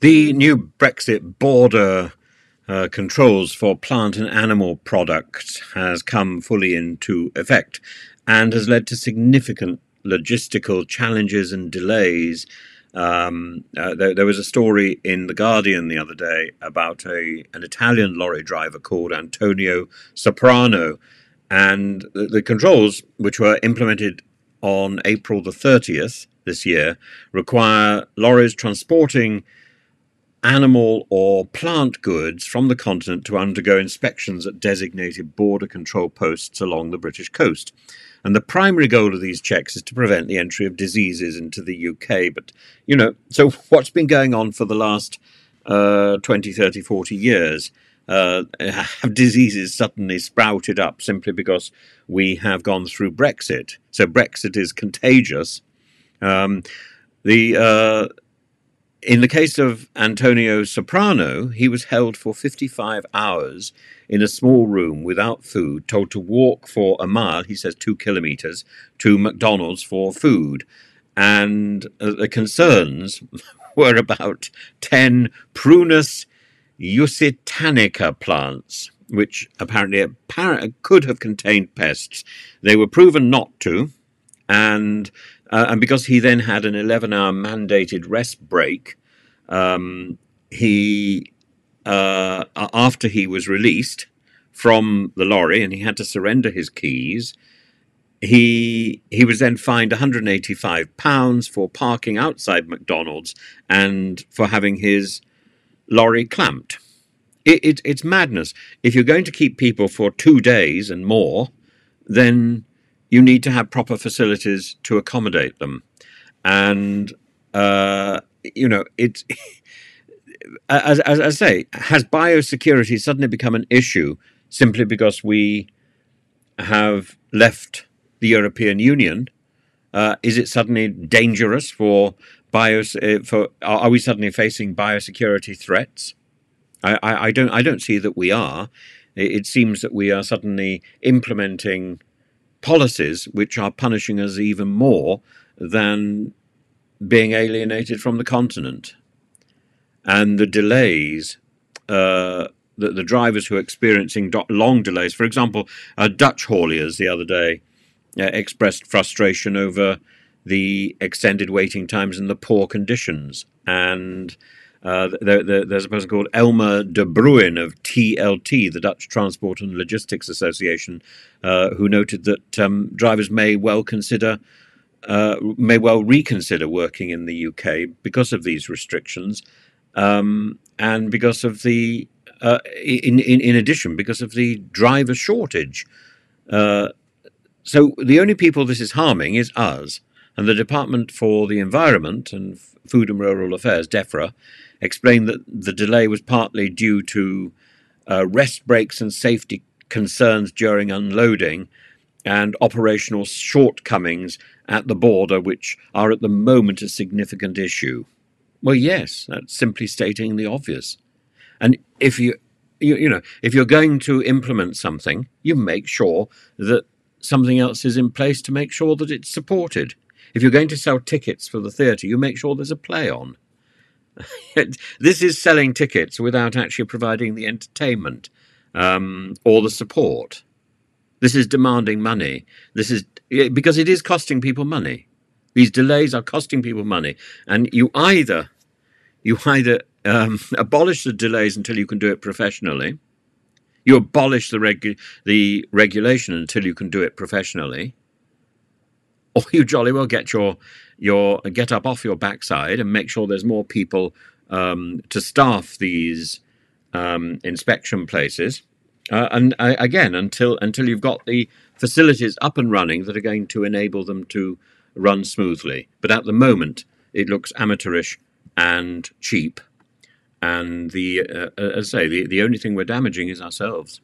The new Brexit border controls for plant and animal products has come fully into effect and has led to significant logistical challenges and delays. There was a story in The Guardian the other day about an Italian lorry driver called Antonio Soprano, and the controls, which were implemented on April the 30th this year, require lorries transporting animal or plant goods from the continent to undergo inspections at designated border control posts along the British coast. And the primary goal of these checks is to prevent the entry of diseases into the UK. But, so what's been going on for the last 20, 30, 40 years? Have diseases suddenly sprouted up simply because we have gone through Brexit? So Brexit is contagious. In the case of Antonio Soprano, he was held for 55 hours in a small room without food, told to walk for a mile, he says 2 kilometres, to McDonald's for food. And the concerns were about 10 Prunus usitanica plants, which apparently could have contained pests. They were proven not to, and because he then had an 11-hour mandated rest break, after he was released from the lorry and he had to surrender his keys, he was then fined £185 for parking outside McDonald's and for having his lorry clamped. It's madness. If you're going to keep people for 2 days and more, then you need to have proper facilities to accommodate them. And, it's, as I say, has biosecurity suddenly become an issue simply because we have left the European Union? Is it suddenly dangerous are we suddenly facing biosecurity threats? I don't see that we are. It seems that we are suddenly implementing policies which are punishing us even more than being alienated from the continent. And the delays, the drivers who are experiencing long delays, for example, Dutch hauliers the other day expressed frustration over the extended waiting times and the poor conditions. And there's a person called Elmer de Bruin of TLT, the Dutch Transport and Logistics Association, who noted that drivers may well reconsider working in the UK because of these restrictions, and because of the in addition because of the driver shortage. So the only people this is harming is us. And the Department for the Environment and Food and Rural Affairs, DEFRA, explained that the delay was partly due to rest breaks and safety concerns during unloading and operational shortcomings at the border, which are at the moment a significant issue. Well, yes, that's simply stating the obvious. And if if you're going to implement something, you make sure that something else is in place to make sure that it's supported. If you're going to sell tickets for the theatre, you make sure there's a play on. This is selling tickets without actually providing the entertainment or the support. This is demanding money. This is because it is costing people money. These delays are costing people money, and you either abolish the delays until you can do it professionally. You abolish the regulation until you can do it professionally, or you jolly well get get up off your backside and make sure there's more people to staff these inspection places. Again, until you've got the facilities up and running that are going to enable them to run smoothly. But at the moment, it looks amateurish and cheap. And as I say, the only thing we're damaging is ourselves.